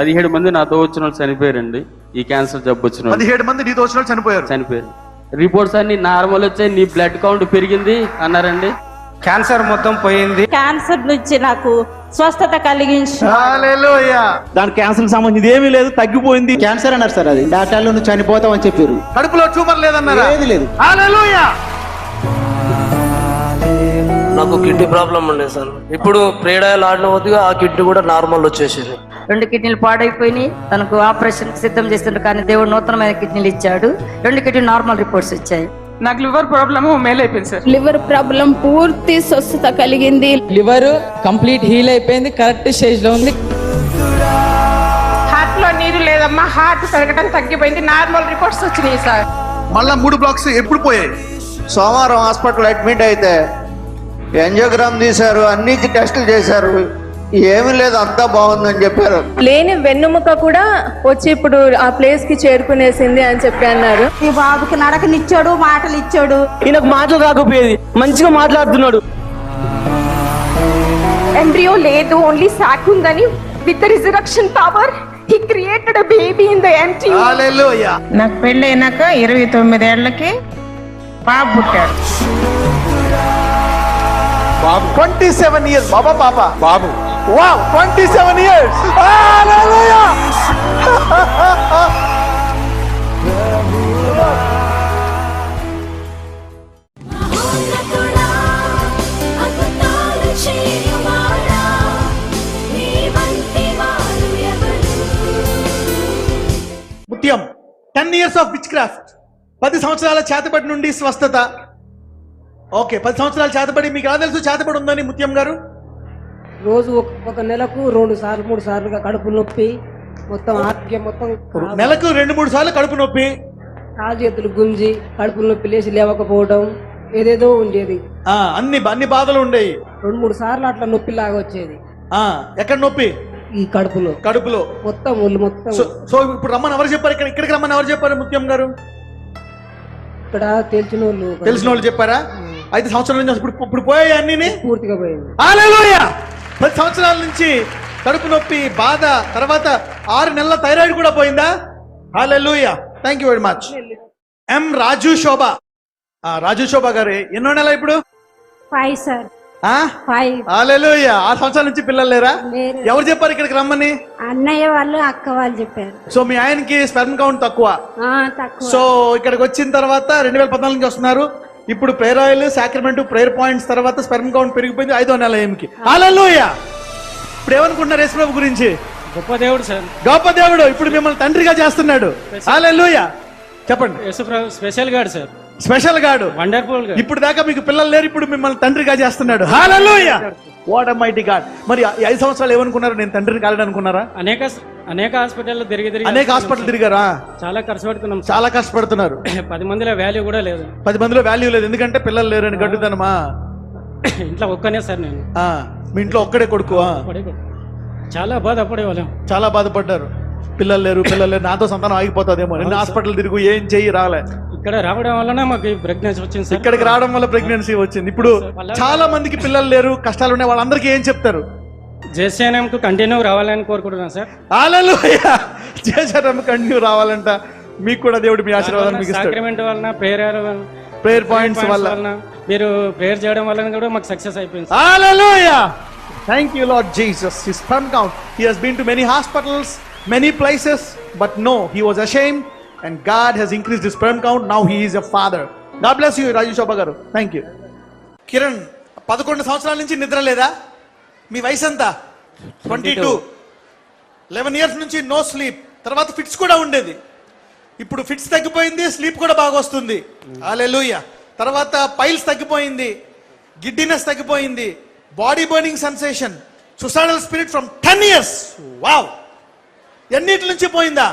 17 మంది నాతో వచ్చిన వాళ్ళు చనిపోయారండి. ఈ క్యాన్సర్ జబ్బు వచ్చిన 17 మంది నీతో వచ్చిన వాళ్ళు చనిపోయారు. రిపోర్ట్స్ అన్ని నార్మల్ వచ్చాయి. నీ బ్లడ్ కౌంట్ పెరిగింది అన్నారండి. క్యాన్సర్ మొత్తం పోయింది. క్యాన్సర్ నుంచి నాకు స్వస్థత కలిగించి దాని క్యాన్సర్ సంబంధించి ఏమీ లేదు, తగ్గిపోయింది. క్యాన్సర్ అన్నారు సార్, అది డాక్టర్లు నువ్వు చనిపోతావు అని చెప్పారు. కడుపులో ట్యూమర్ లేదన్నారా? లేదు. హల్లెలూయా. నాకు కిడ్నీ ప్రాబ్లం ఉండే సార్. ఇప్పుడు ప్రేడాయలు ఆడిన కొద్దిగా ఆ కిడ్నీ కూడా నార్మల్ వచ్చేసింది. 2 కిడ్నీలు పాడైపోయినాయి. తనకు ఆపరేషన్ సిద్ధం చేస్తుండ్రు, కానీ దేవుడు నూతనమైన కిడ్నీలు ఇచ్చాడు. 2 కిడ్నీ నార్మల్ రిపోర్ట్స్ వచ్చాయి. నాకు లివర్ ప్రాబ్లమ్ మేలైపోయింది సార్. లివర్ ప్రాబ్లం పూర్తి స్వస్థత కలిగింది. లివర్ కంప్లీట్ హీల్ అయిపోయింది, కరెక్ట్ స్టేజ్ లో ఉంది. హార్ట్ లో నీరు లేదమ్మా, హార్ట్ పెరగడం తగ్గిపోయింది, నార్మల్ రిపోర్ట్స్ వచ్చినాయి సార్. మళ్ళా 3 బ్లాక్స్ ఎప్పుడు పోయాయి? సోమవారం హాస్పిటల్ అడ్మిట్ అయితే యాంజియోగ్రామ్ తీశారు, అన్ని టెస్టులు చేశారు, ఏమీ లేదు, అంతా బాగుందని చెప్పారు. లేని వెన్నుముక కూడా వచ్చి ఇప్పుడు ఆ ప్లేస్ కి చేరుకునేసింది అని చెప్పి అన్నారు. ఈ బాబుకి నడకనిచ్చాడు, మాటలు ఇచ్చాడు. ఈయనకు మాటలు రాకపోయేది, మంచిగా మాట్లాడుతున్నాడు. ఎంబ్రియో లేదు, ఓన్లీ సాక్ ఉందని with the resurrection power he created a baby in the empty. హల్లెలూయా. నాకు పెళ్ళైనాక 29 ఏళ్లకి బాబు పుట్టాడు. 27 years బాబు. Wow, 27 years. హల్లెలూయా. ముత్యం 10 years of witchcraft. 10 సంవత్సరాల చేతబడి నుండి స్వస్థత. ఓకే, 10 సంవత్సరాల చేతబడి. మీకు ఎలా తెలుసు చేతబడి ఉందని ముత్యం గారు? రోజు ఒక నెలకు 2 సార్లు 3 సార్లుగా కడుపు నొప్పి, మొత్తం ఆరోగ్యం మొత్తం. నెలకు 2-3 సార్లు కడుపు నొప్పి, కాలు చేతులు గుంజి, కడుపు నొప్పి, లేచి లేవకపోవడం, ఏదేదో ఉండేది. అన్ని బాధలు ఉండేవి. 2-3 సార్లు అట్లా నొప్పి లాగా వచ్చేది. ఎక్కడ నొప్పి? ఈ కడుపులో మొత్తం ఒళ్ళు మొత్తం. సో ఇప్పుడు రమ్మని ఎవరు చెప్పారు? ఇక్కడికి రమ్మని ఎవరు చెప్పారు ముత్యం గారు? ఇక్కడ తెలిసిన వాళ్ళు చెప్పారా? 5 సంవత్సరాల నుంచి ఇప్పుడు పోయాయి అన్ని పూర్తిగా పోయింది. హల్లెలూయా. 10 సంవత్సరాల నుంచి కడుపు నొప్పి, బాధ, తర్వాత 6 నెలల థైరాయిడ్ కూడా పోయిందా? Hallelujah. Thank you very much. M Raju Shobha గారు ఎన్నో నెల ఇప్పుడు? 5 సార్. 5. హల్లెలూయా. 6 సంవత్సరాల నుంచి పిల్లలు లేరా? ఎవరు చెప్పారు ఇక్కడికి రమ్మని? అన్నయ్య వాళ్ళు, అక్క వాళ్ళు చెప్పారు. సో మీ ఆయనకి స్పెర్మ్ కౌంట్ తక్కువ. సో ఇక్కడికి వచ్చిన తర్వాత 2014 నుంచి వస్తున్నారు. ఇప్పుడు prayer oil, sacrament, prayer points తర్వాత స్పెర్మ్ కౌంట్ పెరిగిపోయింది 5వ నెల ఏమికి. హల్లెలూయా. ఇప్పుడు ఏమనుకుంటున్నారు యేసుప్రభు గురించి? గొప్ప దేవుడు సార్, గొప్ప దేవుడు. ఇప్పుడు మిమ్మల్ని తండ్రిగా చేస్తున్నాడు. హల్లెలూయా. చెప్పండి. యేసుప్రభు special God sir, special God, wonderful God. ఇప్పుడు దాకా మీకు పిల్లలు లేరు, ఇప్పుడు మిమ్మల్ని తండ్రిగా చేస్తున్నాడు. Hallelujah. What a mighty God. మరి 5 సంవత్సరాలు ఏమనుకున్నారు? నేను తండ్రిని కాలని అనుకున్నారా? అనేక హాస్పిటల్ తిరిగారా? చాలా కష్టపడుతున్నాం, చాలా కష్టపడుతున్నారు. 10 మందిలో వాల్యూ కూడా లేదు. 10 మందిలో వాల్యూ లేదు, ఎందుకంటే పిల్లలు లేరని గడ్డుదనమా? ఇంట్లో ఒక్కనే సార్ నేను. మీ ఇంట్లో ఒక్కడే కొడుకు? చాలా బాధపడేవాళ్ళం, చాలా బాధపడ్డారు. పిల్లలు లేరు, నాతో సంతానం ఆగిపోతుందేమో. నిన్న హాస్పిటల్ తిరుగు, ఏం చెయ్యి రాలే. ఇక్కడ రావడం వల్ల మాకు ప్రెగ్నెన్సీ వచ్చింది సార్. ఇక్కడికి రావడం వల్ల ప్రెగ్నెన్సీ వచ్చింది. ఇప్పుడు చాలా మందికి పిల్లలు లేరు, కష్టాలు ఉన్నాయి, వాళ్ళందరికీ ఏం చెప్తారు? జేసీఎన్ఎంకు కంటిన్యూ రావాలని కోరుకుంటున్నాను సార్. హల్లెలూయా. JCNM continue రావాలంట. మీకు కూడా దేవుడు మీ ఆశీర్వాదాలు మీకు ఇస్తాడు. సాక్రమెంట్ వలన, ప్రేయర్ పాయింట్స్ వల్ల, మీరు ప్రేయర్ చేయడం వల్ల కూడా మాకు సక్సెస్ అయిపోయింది. హల్లెలూయా. Thank you Lord Jesus. His sperm count, he has been to many hospitals, many places, but no, he was ashamed and God has increased his sperm count. Now he is a father. God bless you Raju Shobha garu. Thank you. Kiran, 11 సంవత్సరాల నుంచి నిద్ర లేదా? మీ వయసు ఎంత? 22. 11 years నుంచి no sleep. తర్వాత fits కూడా ఉండేది. ఇప్పుడు ఫిట్స్ తగ్గిపోయింది, స్లీప్ కూడా బాగా వస్తుంది. హల్లెలూయా. తర్వాత పైల్స్ తగ్గిపోయింది, గిడ్డినెస్ తగ్గిపోయింది, body burning sensation, suicidal spirit from 10 years. Wow. ఎన్నిటి నుంచి పోయిందా?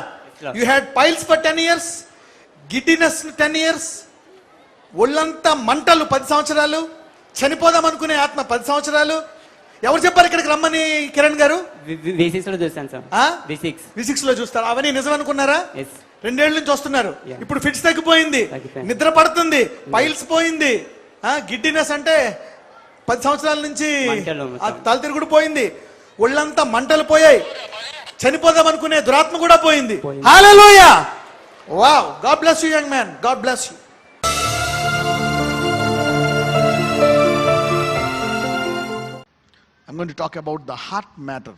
You had piles for 10 years, giddiness 10 years, ఒళ్ళంతా మంటలు 10 సంవత్సరాలు, చనిపోదాం అనుకునే ఆత్మ 10 సంవత్సరాలు. ఎవరు చెప్పారు ఇక్కడికి రమ్మని కిరణ్ గారు? V6 లో చూస్తాను సార్. V6 లో చూస్తారు. అవన్నీ నిజం అనుకున్నారా? 2 ఏళ్ల నుంచి వస్తున్నారు. ఇప్పుడు ఫిట్స్ తగ్గిపోయింది, నిద్ర పడుతుంది, పైల్స్ పోయింది, గిడ్డినెస్ అంటే 10 సంవత్సరాల నుంచి తల తిరుగుడు పోయింది, ఒళ్ళంతా మంటలు పోయాయి. చనిపోదాం అనుకునే దురాత్మ కూడా పోయింది. Hallelujah. Wow, God bless you young man, God bless you. I'm going to talk about the heart matter.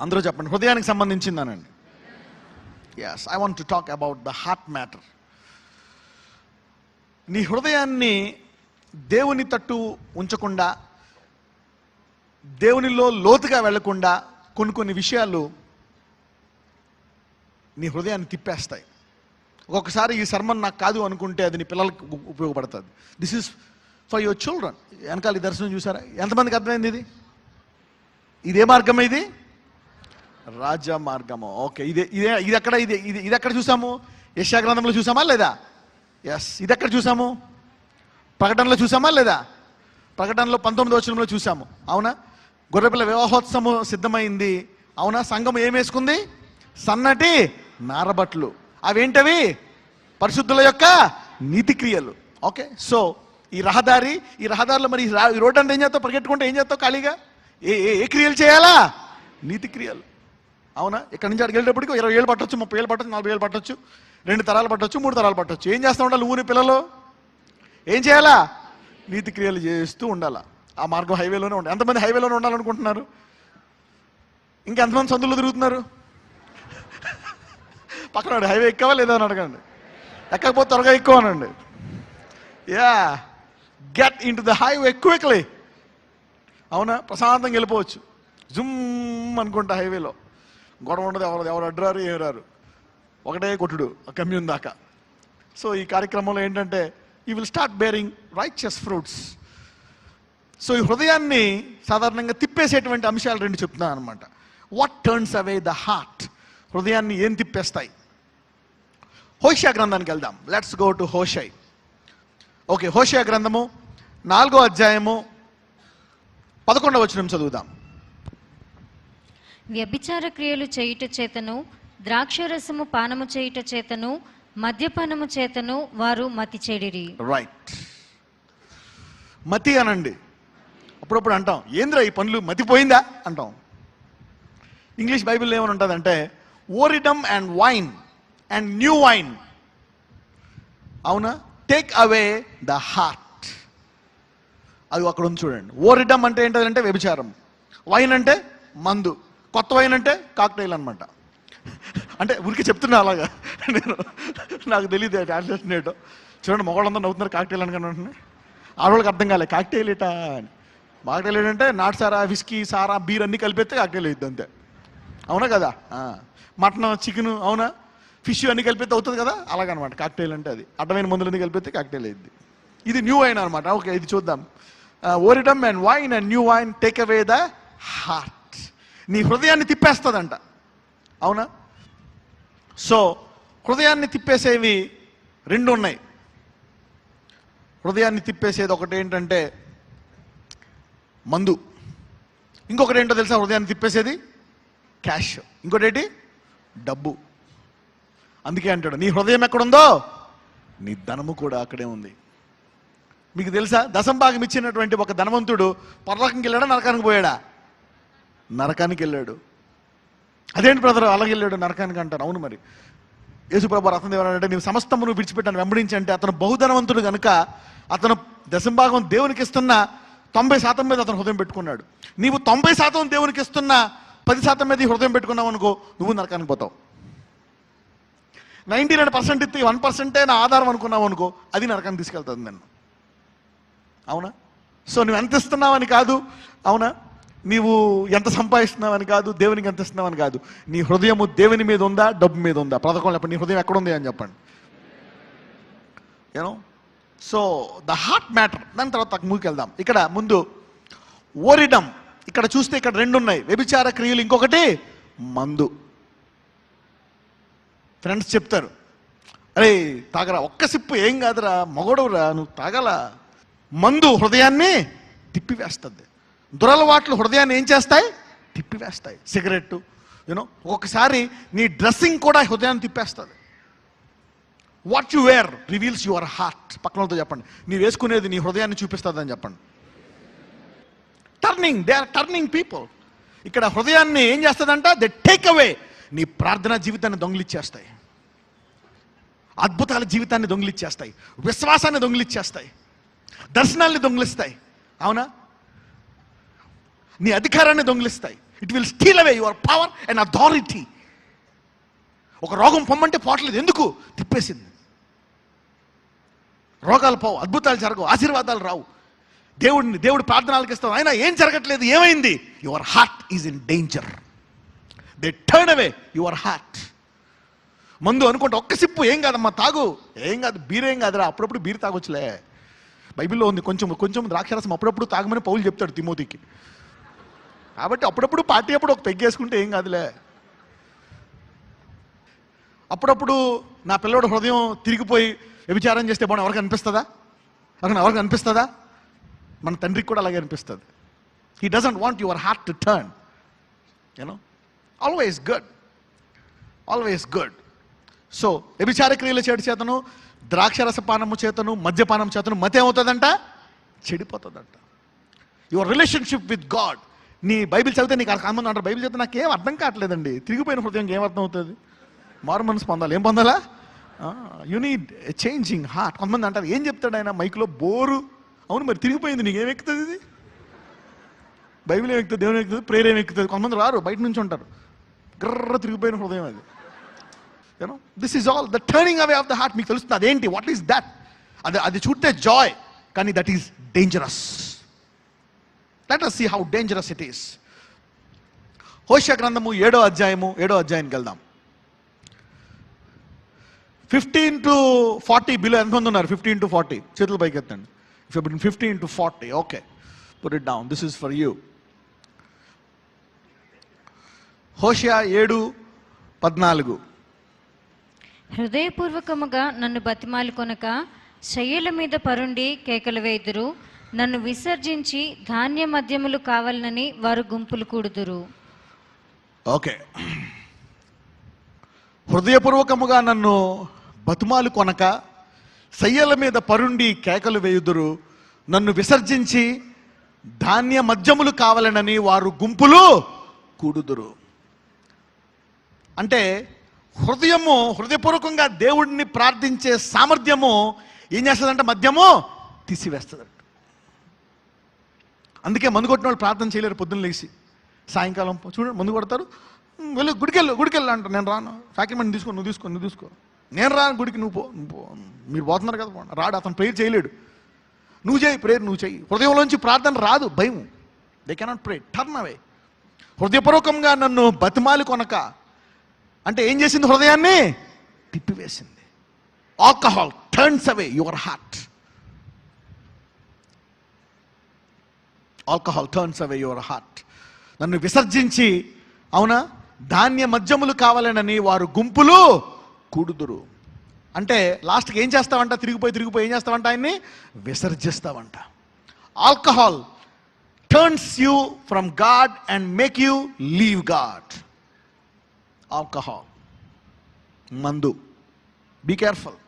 అందరూ చెప్పండి, హృదయానికి సంబంధించిందానండి. Yes, I want to talk about the heart matter. నీ హృదయాన్ని దేవుని తట్టు ఉంచకుండా, దేవునిలో లోతుగా వెళ్లకుండా కొన్ని విషయాలు నీ హృదయాన్ని తిప్పేస్తాయి. ఒక్కొక్కసారి ఈ సర్మన్ నాకు కాదు అనుకుంటే అది నీ పిల్లలకు ఉపయోగపడుతుంది. This is for your children. వెనకాల ఈ దర్శనం చూసారా? ఎంతమందికి అర్థమైంది ఇది? ఇదే మార్గం, ఇది రాజ మార్గము. ఓకే, ఇది ఎక్కడ చూసాము? యెషయా గ్రంథంలో చూసామా లేదా? ఎస్. ఇది ఎక్కడ చూసాము? ప్రకటనలో చూసామా లేదా? ప్రకటనలో 19వ వచనంలో చూసాము. అవునా? గొర్రెపిల్ల వివాహోత్సవం సిద్ధమైంది. అవునా? సంఘం ఏం వేసుకుంది? సన్నటి నారబట్లు. అవేంటవి? పరిశుద్ధుల యొక్క నీతి క్రియలు. ఓకే, సో ఈ రహదారిలో మరి ఈ రోడ్డు అంతా ఏం చేస్తావు? పరిగెట్టుకుంటే ఏం చేస్తావు? ఖాళీగా ఏ క్రియలు చేయాలా? నీతి క్రియలు. అవునా? ఇక్కడ నుంచి అడిగి వెళ్ళేటప్పటికి 20 ఏళ్ళు పట్టొచ్చు, 30 ఏళ్ళు పట్టొచ్చు, 40 ఏళ్ళు పట్టొచ్చు, 2 తరాలు పట్టొచ్చు, 3 తరాలు పట్టొచ్చు. ఏం చేస్తూ ఉండాలి? ఊరి పిల్లలు ఏం చేయాలా? నీతి క్రియలు చేస్తూ ఉండాలా. ఆ మార్గం హైవేలోనే ఉండాలి. ఎంతమంది హైవేలోనే ఉండాలనుకుంటున్నారు? ఇంకా ఎంతమంది సందులో తిరుగుతున్నారు? పక్కన హైవే ఎక్కవా లేదా అని అడగండి. ఎక్కకపోతే త్వరగా ఎక్కువనండి. Yeah, get into the highway quickly. అవునా? ప్రశాంతంగా వెళ్ళిపోవచ్చు. జుమ్ అనుకుంటా హైవేలో. గొడవ ఉండదు, ఎవరు అడ్రారు ఏం రారు, ఒకటే కొట్టుడు కమ్యూన్ దాకా. సో ఈ కార్యక్రమంలో ఏంటంటే you will start bearing righteous fruits. So ఈ హృదయాన్ని సాధారణంగా తిప్పేసేటువంటి అంశాలు 2 చెప్తున్నాను అనమాట. What turns away the heart? హృదయాన్ని ఏం తిప్పేస్తాయి? హోషేయ గ్రంథానికి వెళ్దాం. లెట్స్ గో టు హోషేయ. ఓకే, హోషేయ గ్రంథము 4వ అధ్యాయము 11వ వచనం చదువుదాం. వ్యభిచార క్రియలు చేయుట చేతను, ద్రాక్షరసము పానము చేయుట చేతను, మద్యపానము చేతను వారు మతి చెడిరి. రైట్. మతి అనండి. అప్పుడప్పుడు అంటాం, ఏంద్రా ఈ పనులు, మతిపోయిందా అంటాం. ఇంగ్లీష్ బైబిల్ ఏమని ఉంటుందంటే whoredom and wine and new wine. అవునా? Take away the heart. అది అక్కడ ఉంది చూడండి. ఓరిడమ్ అంటే ఏంటంటే వ్యభిచారం, వైన్ అంటే మందు, కొత్త వైన్ అంటే కాక్టైల్ అనమాట. అంటే ఊరికి చెప్తున్నా అలాగా, నాకు తెలియదు ట్రాన్స్లేషన్ ఏంటో. చూడండి, మగవాళ్ళందరూ నవ్వుతున్నారు కాక్టైల్ అనుకుని. ఆడవాళ్ళకి అర్థం కాలేదు కాక్టైల్ ఏటా అని. కాక్టైల్ ఏంటంటే నాటుసారా, విస్కీ, సారా, బీర్ అన్నీ కలిపితే కాక్టైల్ అవుతుంది అంతే. అవునా కదా? మటన్, చికెన్, అవునా, ఫిష్ అన్నీ కలిపితే అవుతుంది కదా, అలాగనమాట కాక్టైల్ అంటే. అది అడ్డమైన మందులన్నీ కలిపితే కాక్టైల్ అయింది. ఇది న్యూ వైన్ అనమాట. ఓకే, ఇది చూద్దాం. Whoredom and wine and new wine take away the heart. నీ హృదయాన్ని తిప్పేస్తుందంట. అవునా? సో హృదయాన్ని తిప్పేసేవి 2 ఉన్నాయి. హృదయాన్ని తిప్పేసేది ఒకటి ఏంటంటే మందు, ఇంకొకటి ఏంటో తెలుసా? హృదయాన్ని తిప్పేసేది క్యాష్, ఇంకోటి ఏంటి? డబ్బు. అందుకే అంటాడు, నీ హృదయం ఎక్కడుందో నీ ధనము కూడా అక్కడే ఉంది. మీకు తెలుసా, దశంభాగం ఇచ్చినటువంటి ఒక ధనవంతుడు పరలోకంకి వెళ్ళాడా, నరకానికి పోయాడా? నరకానికి వెళ్ళాడు. అదేంటి బ్రదర్ అలాగే వెళ్ళాడు నరకానికి అంటాను. అవును, మరి యేసుప్రభు రత్నదేవరాడు అంటే నీవు సమస్తమును విడిచిపెట్టాను వెంబడించి అంటే అతను బహుధనవంతుడు కనుక అతను దశంభాగం దేవునికి ఇస్తున్న 90% మీద అతను హృదయం పెట్టుకున్నాడు. నీవు 90% దేవునికి ఇస్తున్న 10% మీద హృదయం పెట్టుకున్నావు అనుకో, నువ్వు నరకానికి పోతావు. 99% ఇస్తే 1% నా ఆధారం అనుకున్నావు అనుకో, అది నరకానికి తీసుకెళ్తుంది నన్ను. అవునా? సో నువ్వు ఎంత ఇస్తున్నావని కాదు, అవునా, నీవు ఎంత సంపాదిస్తున్నావని కాదు, దేవునికి ఎంత ఇస్తున్నావని కాదు, నీ హృదయము దేవుని మీద ఉందా, డబ్బు మీద ఉందా? పథకం చెప్పండి, నీ హృదయం ఎక్కడుంది అని చెప్పండి. You know, so the heart matter. దాని తర్వాత ముందుకెళ్దాం. ఇక్కడ ముందు ఓరిడమ్. ఇక్కడ చూస్తే ఇక్కడ 2 ఉన్నాయి, వ్యభిచార క్రియలు, ఇంకొకటి మందు. ఫ్రెండ్స్ చెప్తారు, అరే తాగరా, ఒక్క సిప్పు ఏం కాదురా, మగోడవురా, నువ్వు తాగల. మందు హృదయాన్ని తిప్పివేస్తుంది. దురలవాట్లు హృదయాన్ని ఏం చేస్తాయి? తిప్పివేస్తాయి. సిగరెట్, యూనో, ఒక్కొక్కసారి నీ డ్రెస్సింగ్ కూడా హృదయాన్ని తిప్పేస్తుంది. What you wear reveals your heart. పక్కనతో చెప్పండి, నీ వేసుకునేది నీ హృదయాన్ని చూపిస్తుంది అని చెప్పండి. Turning, they are turning people. ఇక్కడ హృదయాన్ని ఏం చేస్తుందంట? They take away. నీ ప్రార్థనా జీవితాన్ని దొంగిలిచ్చేస్తాయి, అద్భుతాల జీవితాన్ని దొంగిలిచ్చేస్తాయి, విశ్వాసాన్ని దొంగిలిచ్చేస్తాయి, దర్శనాల్ని దొంగిలిస్తాయి. అవునా? నీ అధికారాన్ని దొంగిలిస్తాయి. It will steal away your power and authority. ఒక రోగం పొమ్మంటే పోవట్లేదు, ఎందుకు? తిప్పేసింది. రోగాలు పోవు, అద్భుతాలు జరగవు, ఆశీర్వాదాలు రావు. దేవుడు ప్రార్థనలకు ఇస్తాం, అయినా ఏం జరగట్లేదు. ఏమైంది? Your heart is in danger. They turn away your heart. మందు అనుకుంటే ఒక్క సిప్పు ఏం కాదమ్మా, తాగు, ఏం కాదు, బీరేం కాదురా, అప్పుడప్పుడు బీరు తాగొచ్చులే. బైబిల్లో ఉంది, కొంచెం ద్రాక్షరసం అప్పుడప్పుడు తాగమని పౌలు చెప్తాడు తిమోతికి. కాబట్టి అప్పుడప్పుడు పార్టీ అప్పుడు ఒక పెగ్గేసుకుంటే ఏం కాదులే. అప్పుడప్పుడు నా పిల్లవాడు హృదయం తిరిగిపోయి వ్యభిచారం చేస్తే బాగుంది ఎవరికి అనిపిస్తుందా? ఎవరికి అనిపిస్తుందా? మన తండ్రికి కూడా అలాగే అనిపిస్తుంది. He doesn't want your heart to turn. You know, always good. So వ్యభిచార క్రియల చేతను, ద్రాక్షరసపానము చేతను, మద్యపానం చేతను మతి ఏమవుతుందంట? చెడిపోతుందంట. Your relationship with God. నీ బైబిల్ చదివితే నీకు అనుబంధం అంటారు. బైబిల్ చదివితే నాకేం అర్థం కావట్లేదండి. తిరిగిపోయిన హృదయం ఏం అర్థం అవుతుంది? మారు మనసు పొందాలి. ఏం పొందాలా? You need a changing heart. కొంతమంది అంటారు, ఏం చెప్తాడు ఆయన మైక్లో, బోరు. అవును, మరి తిరిగిపోయింది, నీకు ఏం ఎక్కుతుంది? ఇది బైబిల్ ఏం ఎక్కుతుంది, దేవుని ఎక్కుతుంది, ప్రేయర్ ఏం ఎక్కుతుంది? కొంతమంది రారు, బయట నుంచి ఉంటారు. గ్రర్ర తిరిగిపోయిన హృదయం అది. You know, this is all the turning away of the heart. మీకు తెలుస్తుంది అదేంటి? What is that? అది చూస్తే జాయ్, కానీ that is dangerous. Let us see how dangerous it is. హోషేయ గ్రంథము 7వ అధ్యాయానికి వెళ్దాం. 15 to 40 బిలో ఎంతమంది ఉన్నారు? 15 to 40 చేతులు పైకి ఎత్తండి. If you're between 15 to 40, okay, put it down. This is for you. హోషేయ 7:14. హృదయపూర్వకముగా నన్ను బతిమాలు కొనక శయ్యల మీద పరుండి కేకలు వేయుదురు. నన్ను విసర్జించి ధాన్య మద్యములు కావాలనని వారు గుంపులు కూడుదురు. ఓకే, హృదయపూర్వకముగా నన్ను బతుమాలు కొనక శయ్యల మీద పరుండి కేకలు వేయుదురు. నన్ను విసర్జించి ధాన్య మద్యములు కావాలనని వారు గుంపులు కూడుదురు. అంటే హృదయపూర్వకంగా దేవుడిని ప్రార్థించే సామర్థ్యము ఏం చేస్తుందంటే మద్యము తీసివేస్తుందంట. అందుకే మందు కొట్టిన వాళ్ళు ప్రార్థన చేయలేరు. పొద్దున్న లేచి సాయంకాలం చూడండి మందు కొడతారు, వెళ్ళు గుడికెళ్ళు అంటారు. నేను రాను, సాక్రిమెంట్ నువ్వు తీసుకో. నేను రాను గుడికి, నువ్వు పో. మీరు పోతున్నారు కదా, రాడు. అతను ప్రేయర్ చేయలేడు. నువ్వు చేయి ప్రేయర్, నువ్వు చెయ్యి. హృదయంలోంచి ప్రార్థన రాదు, భయం. They cannot pray, turn away. హృదయపూర్వకంగా నన్ను బతిమాలి కొనక అంటే ఏం చేసింది? హృదయాన్ని తిప్పివేసింది. Alcohol turns away your heart. Alcohol turns away your heart. నన్ను విసర్జించి, అవునా, ధాన్య మద్యములు కావాలనని వారు గుంపులు కూడుదురు. అంటే లాస్ట్కి ఏం చేస్తావంట? తిరిగిపోయి ఏం చేస్తావంట? ఆయన్ని విసర్జిస్తావంట. Alcohol turns you from God and make you leave God. Alcohol, మందు. Be careful.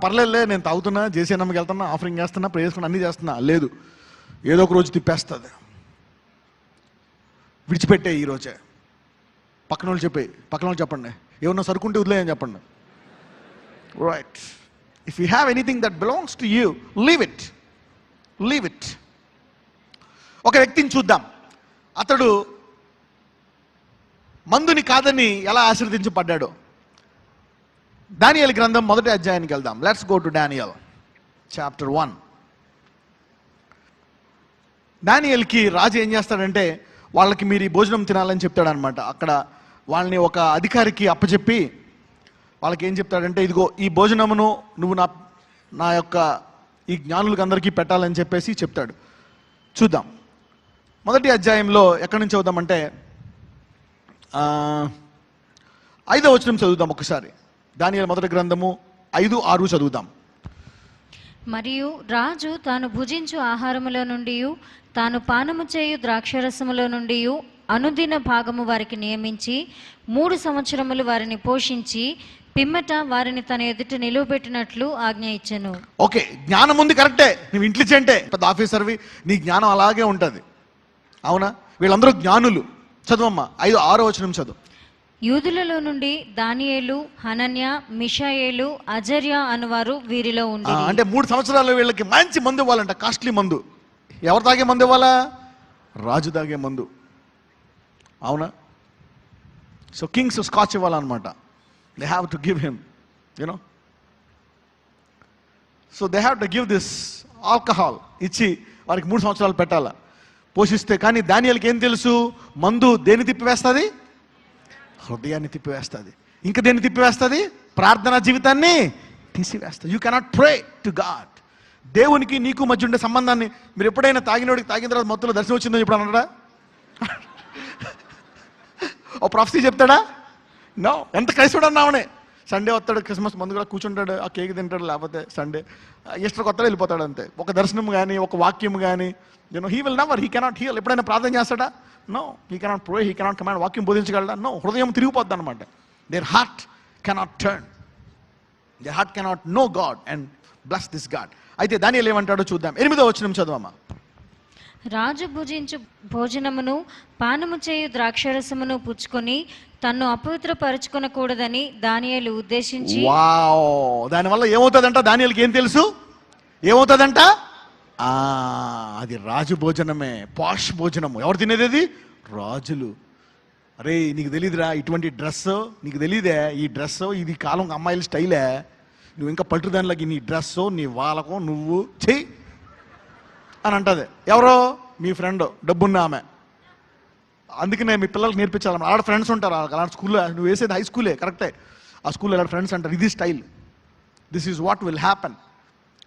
పర్లేదులే, నేను తాగుతున్నా, జేసీఎన్ఎంకి వెళ్తున్నా, ఆఫరింగ్ చేస్తున్నా, ప్రే చేసుకున్నా, అన్నీ చేస్తున్నా. లేదు, ఏదో ఒక రోజు తిప్పేస్తుంది. విడిచిపెట్టే ఈరోజే. పక్కన వాళ్ళు చెప్పండి, ఏమన్నా సరుకుంటే వదిలేయని చెప్పండి. Right. If you have anything that belongs to you, leave it. ఒక వ్యక్తిని చూద్దాం. అతడు మందుని కాదని ఎలా ఆశీర్వదించబడ్డాడో. దానియేలు గ్రంథం 1వ అధ్యాయానికి వెళ్దాం. Let's go to Daniel chapter 1. దానియేలుకి రాజు ఏం చేస్తాడంటే, వాళ్ళకి మీరు ఈ భోజనం తినాలని చెప్తాడనమాట. అక్కడ వాళ్ళని ఒక అధికారికి అప్పచెప్పి వాళ్ళకి ఏం చెప్తాడంటే, ఇదిగో ఈ భోజనమును నువ్వు నా యొక్క ఈ జ్ఞానులకు అందరికీ పెట్టాలని చెప్పేసి చెప్తాడు. చూద్దాం 1వ అధ్యాయంలో ఎక్కడి నుంచి చదువుదామంటే 5వ వచనం చదువుదాం ఒకసారి. దానియేలు 1వ గ్రంథము 5-6 చదువుదాం. మరియు రాజు తాను భుజించు ఆహారములో నుండి, తాను పానము చేయు ద్రాక్షరసములో నుండి అనుదిన భాగము వారికి నియమించి 3 సంవత్సరములు వారిని పోషించి పిమ్మట వారిని తన ఎదుట నిలువబెట్టినట్లు ఆజ్ఞ ఇచ్చెను. ఓకే, జ్ఞానం ఉంది, కరెక్టే. నువ్వు ఇంటెలిజెంటే, పెద్ద ఆఫీసర్వి, నీ జ్ఞానం అలాగే ఉంటుంది. అవునా? వీళ్ళందరూ జ్ఞానులు. చదువమ్మా 5-6 వచనం చదువు. యూదులలో నుండి దానియేలు, హనన్య, మిషాయేలు, అజర్యా అనువారు వీరిలో ఉండి. అంటే 3 సంవత్సరాలు వీళ్ళకి మంచి మందు ఇవ్వాలంట, కాస్ట్లీ మందు. ఎవరు తాగే మందు ఇవ్వాలా? రాజు తాగే మందు. అవునా? సో కింగ్స్ స్కాచ్ ఇవ్వాలన్నమాట. They have to give him, you know. So they have to give this alcohol ఇచ్చి వారికి 3 సంవత్సరాలు పెట్టాలా, పోషిస్తే. కానీ దానియేలుకి ఏం తెలుసు? మందు దేన్ని తిప్పివేస్తుంది? హృదయాన్ని తిప్పివేస్తుంది. ఇంకా దేన్ని తిప్పివేస్తుంది? ప్రార్థనా జీవితాన్ని తీసివేస్తుంది. You cannot pray to God. దేవునికి నీకు మధ్య ఉండే సంబంధాన్ని మీరు ఎప్పుడైనా తాగినోడికి తాగిన తర్వాత మొత్తంలో దర్శనం వచ్చిందో ఇప్పుడు అన్నాడా? ఓ ప్రొఫెసీ చెప్తాడా? నో. ఎంత క్రైస్తవుడు అన్నామనే. సండే వస్తాడు, క్రిస్మస్ ముందు కూడా కూర్చుంటాడు, ఆ కేక్ తింటాడు, లేకపోతే సండే ఈస్టర్ కొత్తలో వెళ్ళిపోతాడు అంతే. ఒక దర్శనం కానీ ఒక వాక్యం కానీ you know he will never, he cannot heal. ఎప్పుడైనా ప్రార్థన చేస్తాడా? No. He cannot pray, he cannot command. వాక్యం బోధించగలడా? నో. హృదయం తిరిగిపోద్ది అనమాట. Their heart cannot turn, their heart cannot know God and bless this God. అయితే దానియేలు ఏమంటాడో చూద్దాం. 8వ వచనం చదవమ్మా. రాజు భుజించు భోజనమును పానము చేయు ద్రాక్షరసమును పుచ్చుకొని తన్ను అపవిత్రపరచుకొనకూడదని దానియేలు ఉద్దేశించి. వావ్! దానివల్ల ఏమవుతుందంట? దానియేలుకి ఏం తెలుసు? ఏమవుతుందంట? అది రాజు భోజనమే, పాష్ భోజనము. ఎవరు తినేది అది? రాజులు. అరే నీకు తెలీదురా ఇటువంటి డ్రెస్, నీకు తెలీదే ఈ డ్రెస్, ఇది కాలం అమ్మాయిల స్టైలే, నువ్వు ఇంకా పట్టుదానిలాగి నీ డ్రెస్, నీ వాళ్ళకం నువ్వు చెయ్యి అని అంటది. ఎవరో? మీ ఫ్రెండ్, డబ్బున్న ఆమె. అందుకనే మీ పిల్లలకి నేర్పించాలి. ఆడ ఫ్రెండ్స్ ఉంటారు అలాంటి స్కూల్లో. నువ్వు వేసేది హై స్కూలే, కరెక్టే. ఆ స్కూల్లో అలాంటి ఫ్రెండ్స్ అంటారు, ఇది style, this is what will happen.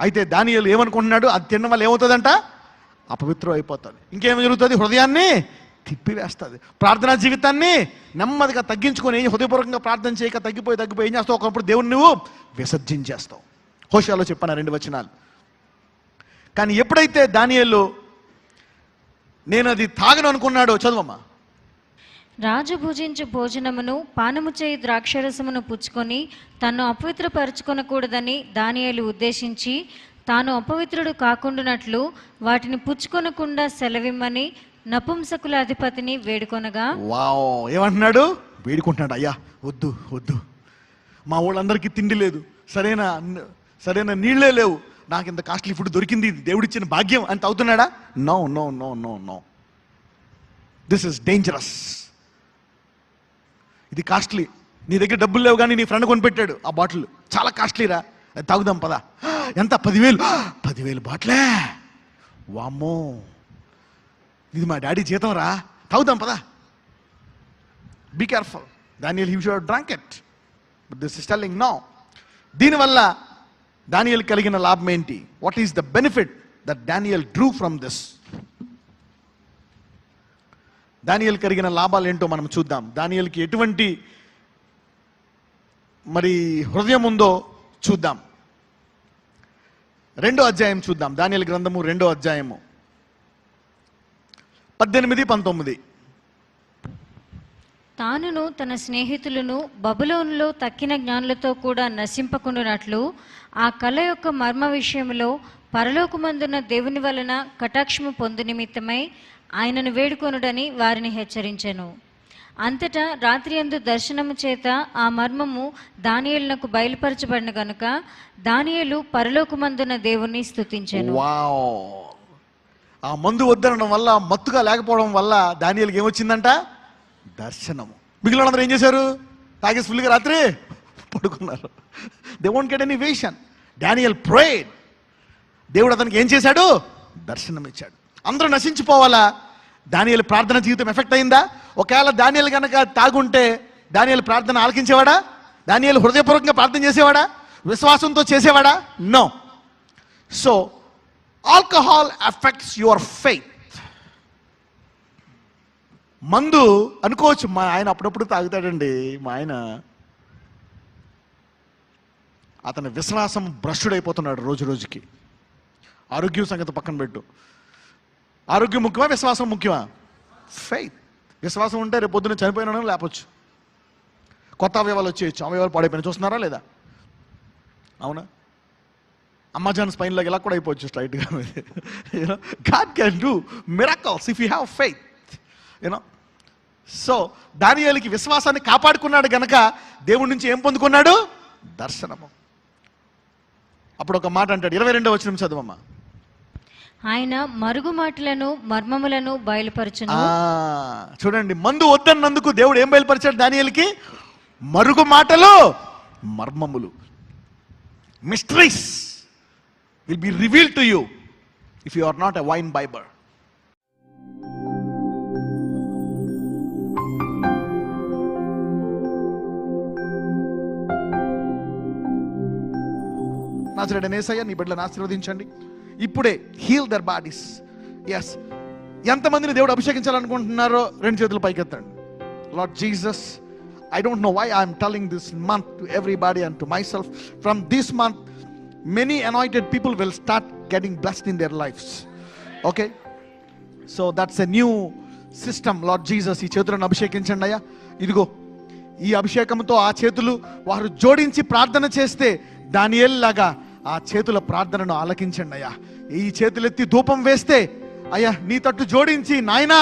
అయితే దానియేలు ఏమనుకుంటున్నాడు? అది తినడం వల్ల ఏమవుతుందంట? అపవిత్రం అయిపోతుంది. ఇంకేం జరుగుతుంది? హృదయాన్ని తిప్పివేస్తుంది. ప్రార్థనా జీవితాన్ని నెమ్మదిగా తగ్గించుకొని హృదయపూర్వకంగా ప్రార్థన చేయక తగ్గిపోయి ఏం చేస్తావు? ఒకప్పుడు దేవుని నువ్వు విసర్జించేస్తావు. హోషేయలో చెప్పాను 2 వచనాలు. కానీ ఎప్పుడైతే దానియేలు నేను అది తాగను అనుకున్నాడో, చదువమ్మా. రాజు భుజించు భోజనమును పానము చేయి ద్రాక్షరసమును పుచ్చుకొని తన్ను అపవిత్రపరచుకొనకూడదని దానియేలు ఉద్దేశించి తాను అపవిత్రుడు కాకుండానట్లు వాటిని పుచ్చుకొనకుండా సెలవిమ్మని నపుంసకుల అధిపతిని వేడుకొనగా. వావ్! ఏమంటున్నాడు? వేడుకుంటున్నాడు, అయ్యా వద్దు వద్దు, మా వాళ్ళందరికీ తిండి లేదు, సరైన నీళ్లే లేవు, నాకు ఇంత కాస్ట్లీ ఫుడ్ దొరికింది, ఇది దేవుడిచ్చిన భాగ్యం అని అవుతున్నాడా? No no no no no. This is dangerous. ఇది కాస్ట్లీ. నీ దగ్గర డబ్బులు లేవు కానీ నీ ఫ్రెండ్ కొనిపెట్టాడు ఆ బాటిల్, చాలా కాస్ట్లీరా, అది తాగుదాం పదా. ఎంత? 10,000 బాటిలే. వామ్మో, ఇది మా డాడీ జీతం రా, తాగుదాం పదా. Be careful. Daniel he should drunk it, but this is telling no. దీనివల్ల దానియేల్ కలిగిన లాభం ఏంటి? What is the benefit that Daniel drew from this? Daniel కలిగిన లాభాలు ఏంటో మనం చూద్దాం. దానియేల్కి ఎటువంటి మరి హృదయం ఉందో చూద్దాం. 2వ అధ్యాయం చూద్దాం. దానియేల్ గ్రంథము 2వ అధ్యాయము 18-19. తానును తన స్నేహితులను బబులోనులో తక్కిన జ్ఞానులతో కూడా నశింపకుండునట్లు ఆ కళ యొక్క మర్మ విషయంలో పరలోకమందున్న దేవుని వలన కటాక్షము పొందు నిమిత్తమై ఆయనను వేడుకొనుడని వారిని హెచ్చరించెను. అంతటా రాత్రియందు దర్శనము చేత ఆ మర్మము దానియేలునకు బయలుపరచబడిన గనుక దానియేలు పరలోకమందున్న దేవుని స్తుతించెను. వావ్! ఆ మందు వద్దనడం వల్ల, మత్తుగా లేకపోవడం వల్ల దానియేలుకి ఏమొచ్చిందంట? దర్శనము. మిగిలిన వాళ్ళందరూ ఏం చేశారు? తాగేసి ఫుల్గా రాత్రి పడుకున్నారు. They won't get any vision. Daniel prayed. దేవుడు అతనికి ఏం చేశాడు? దర్శనం ఇచ్చాడు. అందరూ నశించిపోవాలా? దానియేలు ప్రార్థన జీవితం ఎఫెక్ట్ అయిందా? ఒకవేళ దానియేలు కనుక తాగుంటే దానియేలు ప్రార్థన ఆలకించేవాడా? దానియేలు హృదయపూర్వకంగా ప్రార్థన చేసేవాడా? విశ్వాసంతో చేసేవాడా? No. So alcohol affects your faith. మందు అనుకోవచ్చు, మా ఆయన అప్పుడప్పుడు తాగుతాడండి, మా ఆయన అతని విశ్వాసం భ్రష్టుడైపోతున్నాడు రోజు రోజుకి. ఆరోగ్యం సంగతి పక్కన పెట్టు. ఆరోగ్యం ముఖ్యమా, విశ్వాసం ముఖ్యమా? ఫెయిత్. విశ్వాసం ఉంటే రేపు పొద్దున్న చనిపోయినా లేపొచ్చు, కొత్త అవయవాలు వచ్చేయచ్చు. అవయవాలు పాడైపోయినా చూస్తున్నారా లేదా? అవునా? అమెజాన్ స్పైన్లోకి ఇలా కూడా అయిపోవచ్చు స్ట్రైట్గా. You know God can do miracles if you have faith. You know so దానియేలుకి విశ్వాసాన్ని కాపాడుకున్నాడు గనక దేవుడి నుంచి ఏం పొందుకున్నాడు? దర్శనము. అప్పుడు ఒక మాట అంటాడు, 22వ వచనం చదువమ్మా. ఆయన మరుగుమాటలను మర్మములను బయలుపరచును. చూడండి, మందు వద్దన్నందుకు దేవుడు ఏం బయలుపరిచాడు దానియేలుకి? మరుగు మాటలు, మర్మములు. Mysteries will be revealed to you if you are not a wine bibber. నాజరేయుడైన యేసయ్య, నీ బిడ్డలను ఆశీర్వదించండి. ఇప్పుడే హీల్ దర్ బాడీస్. ఎస్, ఎంతమందిని దేవుడు అభిషేకించాలనుకుంటున్నారో రెండు చేతులు పైకెత్తండి. Lord Jesus, I don't know why I'm telling this month to everybody and to myself. From this month, many anointed people will start getting blessed in their lives. Okay? So that's a new system. Lord Jesus, ఈ చేతులను అభిషేకించండి అయ్యా. ఇదిగో ఈ అభిషేకంతో ఆ చేతులు వారు జోడించి ప్రార్థన చేస్తే దానియేలు లాగా ఆ చేతుల ప్రార్థనను ఆలకించండి అయ్యా. ఈ చేతులెత్తి ధూపం వేస్తే అయ్యా నీ తట్టు జోడించి, నాయనా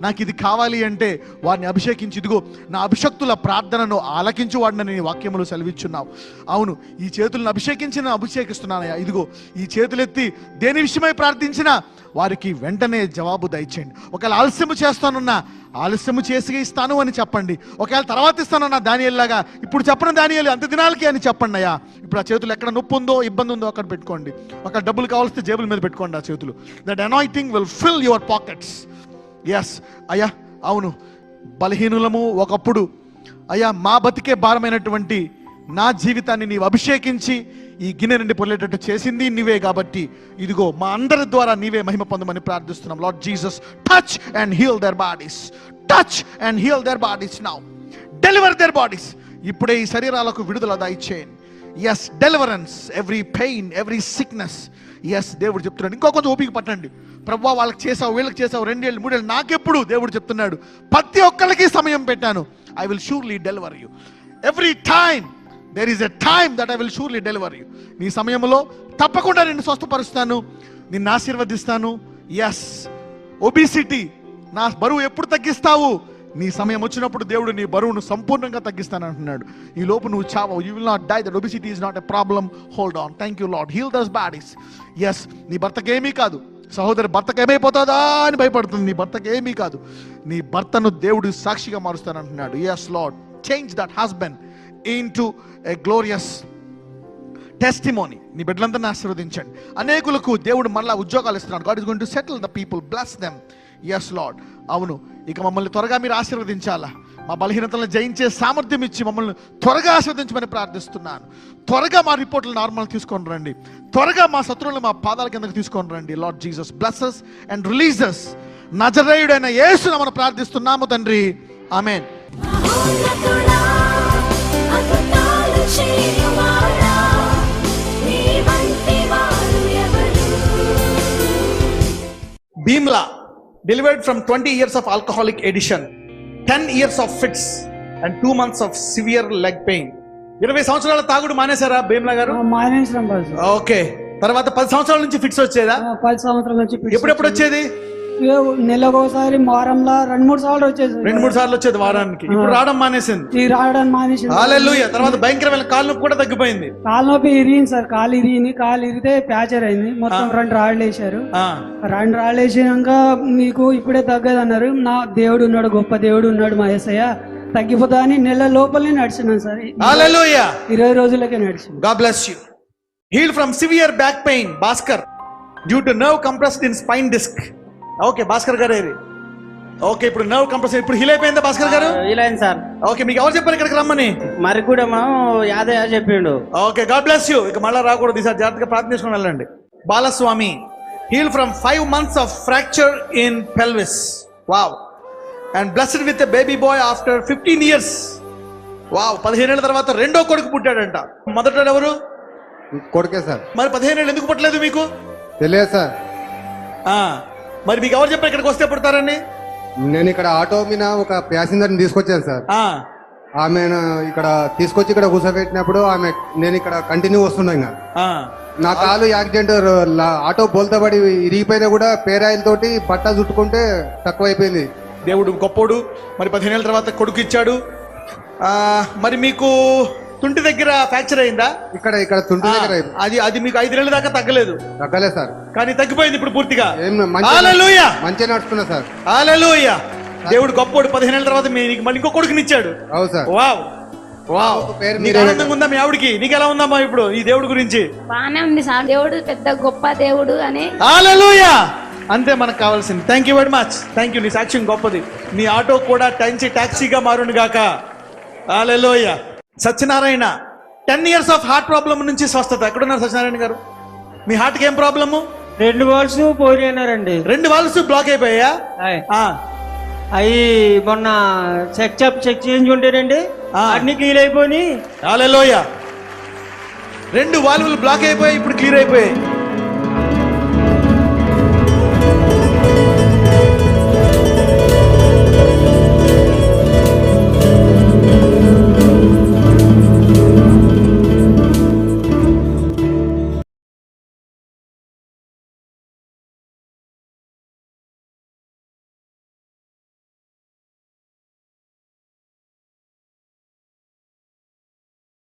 నాకు ఇది కావాలి అంటే వారిని అభిషేకించి, ఇదిగో నా అభిషక్తుల ప్రార్థనను ఆలకించు వాడిని నీ వాక్యములు సెలవిచ్చున్నావు. అవును, ఈ చేతులను అభిషేకిస్తున్నానయ్యా. ఇదిగో ఈ చేతులెత్తి దేని విషయమై ప్రార్థించినా వారికి వెంటనే జవాబు దయచేయండి. ఒకవేళ ఆలస్యము చేస్తానున్నా ఆలస్యము చేసి ఇస్తాను అని చెప్పండి. ఒకవేళ తర్వాత ఇస్తానన్నా దానియేలులాగా ఇప్పుడు చెప్పను దానియేలు అంత దినాలకి అని చెప్పండి అయ్యా. ఇప్పుడు ఆ చేతులు ఎక్కడ నొప్పి ఉందో, ఇబ్బంది ఉందో అక్కడ పెట్టుకోండి. ఒక డబ్బులు కావాల్స్తే జేబుల మీద పెట్టుకోండి ఆ చేతులు. That anointing will fill your pockets. Yes అయ్యా, అవును, బలహీనులము ఒకప్పుడు అయ్యా, మా బతికే భారమైనటువంటి నా జీవితాన్ని నీవు అభిషేకించి ఈ గిన్నె నుండి పొల్లేటట్టు చేసింది నీవే కాబట్టి ఇదిగో మా అందరి ద్వారా నీవే మహిమ పొందమని ప్రార్థిస్తున్నాం. Lord Jesus, touch and heal their bodies. Touch and heal their bodies now. Deliver their bodies. ఇప్పుడే ఈ శరీరాలకు విడుదల దయచేయండి. Yes, deliverance, every pain, every sickness. Yes, దేవుడు చెప్తున్నాడు ఇంకో కొంచెం ఓపిక పట్టండి. ప్రభువా వాళ్ళకి చేసావు, వీళ్ళకి చేసావు, 2 ఏళ్ళు 3 ఏళ్ళు, నాకెప్పుడు? దేవుడు చెప్తున్నాడు ప్రతి ఒక్కరికి సమయం పెట్టాను. I will surely deliver you. Every time there is a time that I will surely deliver you. నీ సమయంలో తప్పకుండా నిన్ను స్వస్థపరుస్తాను, నిన్ను ఆశీర్వదిస్తాను. ఎస్, ఒబిసిటీ, నా బరువు ఎప్పుడు తగ్గిస్తావు? నీ సమయం వచ్చినప్పుడు దేవుడు నీ బరువును సంపూర్ణంగా తగ్గిస్తాను అంటున్నాడు. ఈ లోపు నువ్వు చావవు. You will not die. That obesity is not a problem. Hold on. Thank you Lord. Heal those bodies. Yes, నీ భర్తకి ఏమీ కాదు. సహోదరి, భర్తకు ఏమైపోతుందా అని భయపడుతుంది. నీ భర్తకి ఏమీ కాదు. నీ భర్తను దేవుడు సాక్షిగా మారుస్తానంటున్నాడు. Yes Lord, change that husband into a glorious testimony. నీ బిడ్డలందరినీ ఆశీర్వదించండి. అనేకులకు దేవుడు మళ్ళా ఉద్యోగాలు ఇస్తున్నాడు. God is going to settle the people, bless them. Yes Lord, అవును, ఇక మమ్మల్ని త్వరగా మీరు ఆశీర్వదించాలా. మా బలహీనతలను జయించే సామర్థ్యం ఇచ్చి మమ్మల్ని త్వరగా ఆశీర్వదించమని ప్రార్థిస్తున్నాను. త్వరగా మా రిపోర్ట్లు నార్మల్ తీసుకొని రండి. త్వరగా మా శత్రువులను మా పాదాల కిందకి తీసుకొని రండి. Lord Jesus, blesses and releases. నజరేయుడైన యేసును మనం ప్రార్థిస్తున్నాము తండ్రి. ఆమేన్. Bhimla, delivered from 20 years of alcoholic addiction, 10 years of fits and 2 months of severe leg pain. 20 సంవత్సరాల తాగుడు మానేశారా భీమ్లా గారు? మానేసినాం బాజు. ఓకే, తర్వాత 10 సంవత్సరాల నుంచి ఫిట్స్ వచ్చేదా? 10 సంవత్సరాల నుంచి ఎప్పుడెప్పుడు వచ్చేది? నెలకోసారి, వారంలో 2-3 సార్లు వచ్చేది. 2-3 సార్లు వచ్చేది వారానికి. ఇప్పుడు రావడం మానేసింది. రావడం మానేసింది. హల్లెలూయా. తర్వాత భయంకరమైన కాలు నొప్పి కూడా తగ్గిపోయింది. కాలు నొప్పి ఇరిగింది సార్. కాలు ఇరిగితే ప్యాచర్ అయింది. మొత్తం 2 రాళ్ళు వేసారు. 2 రాళ్ళు వేసినాక నీకు ఇప్పుడే తగ్గదన్నారు. నా దేవుడు ఉన్నాడు, గొప్ప దేవుడు ఉన్నాడు మా యేసయ్య, తగ్గిపోతా అని నెల లోపలనే నడిచినాను సార్. హల్లెలూయా. 20 రోజులకే నడిచింది. God bless you. Healed from severe back pain, Bhaskar, due to nerve compressed in spine disc. Okay, Bhaskar గారు ఇది. ఓకే, ఇప్పుడు నర్వ్ కంప్రెషన్ ఇప్పుడు హీల్ అయిపోయిందా భాస్కర్ గారు? హీల్ అయింది సార్. ఓకే, మీకు ఎవరు చెప్పారు ఇక్కడికి రమ్మని? మరి కూడా యాదయ్య చెప్పిండు. Okay, God bless you. ఇక మళ్ళీ రాకూడదు, ఈసారి జాగ్రత్తగా ప్రార్థన చేసుకుని వెళ్ళండి. Balaswamy, heal from 5 months of fracture in pelvis. Wow. And blessed with a baby boy after 15 years. Wow, 15 ఏళ్ల తర్వాత రెండో కొడుకు పుట్టాడంట. మొదట ఎవరు? కొడుకే సార్. మరి 15 ఏళ్ళు ఎందుకు పుట్టలేదు మీకు? తెలియదు సార్. మరి మీకు ఎవరు చెప్పారు ఇక్కడికి వస్తే పుడతారని? నేను ఇక్కడ ఆటో మీద ఒక ప్యాసింజర్ని తీసుకొచ్చాను సార్. ఆమెను ఇక్కడ తీసుకొచ్చి ఇక్కడ కూర్చోబెట్టినప్పుడు నేను ఇక్కడ కంటిన్యూ వస్తున్నా ఇంకా నా కాలు యాక్సిడెంట్ ఆటో బోల్తబడి ఇరిగిపోయినా కూడా పేరాయిల తోటి పట్టా చుట్టుకుంటే తక్కువైపోయింది. దేవుడు గొప్పోడు. మరి 15 ఏళ్ళ తర్వాత కొడుకు ఇచ్చాడు. మరి మీకు తుంటి దగ్గర ఫ్రాక్చర్ అయిందా? ఇక్కడ తుంటి దగ్గర అది మీకు 5 ఏళ్ళ దాకా తగ్గలేదు సార్, కానీ తగ్గిపోయింది ఇప్పుడు పూర్తిగా. మంచిగా నడుస్తున్నా సార్. హల్లెలూయా. దేవుడు గొప్పోడు. 15 ఏళ్ళ తర్వాత మళ్ళీ ఇంకో కొడుకునిచ్చాడు. అవును సార్. Wow wow. నీకు ఆనందంగా ఉందా మీ ఆవిడికి? నీకు ఎలా ఉందమ్మా ఇప్పుడు ఈ దేవుడి గురించి? బాగానే ఉంది సార్. దేవుడు పెద్ద గొప్ప దేవుడు అని. హల్లెలూయా. అంతే మనకు కావాల్సింది. Thank you very much. Thank you. నీ సాక్ష్యం గొప్పది. నీ ఆటో కూడా టాక్సీగా మారును గాక. Hallelujah. Satyanarayana 10 years of heart problem నుంచి స్వస్థత. ఎక్కడున్నారు సత్యనారాయణ గారు? మీ హార్ట్ కి ఏం ప్రాబ్లము? 2 వాల్స్ పోయినారండి. 2 వాల్స్ బ్లాక్ అయిపోయా? అవి మొన్న చెక్ చేంజ్ ఉంటారండి, అన్ని క్లియర్ అయిపోయి. హల్లెలూయా. 2 వాల్వులు బ్లాక్ అయిపోయాయి, ఇప్పుడు క్లియర్ అయిపోయాయి.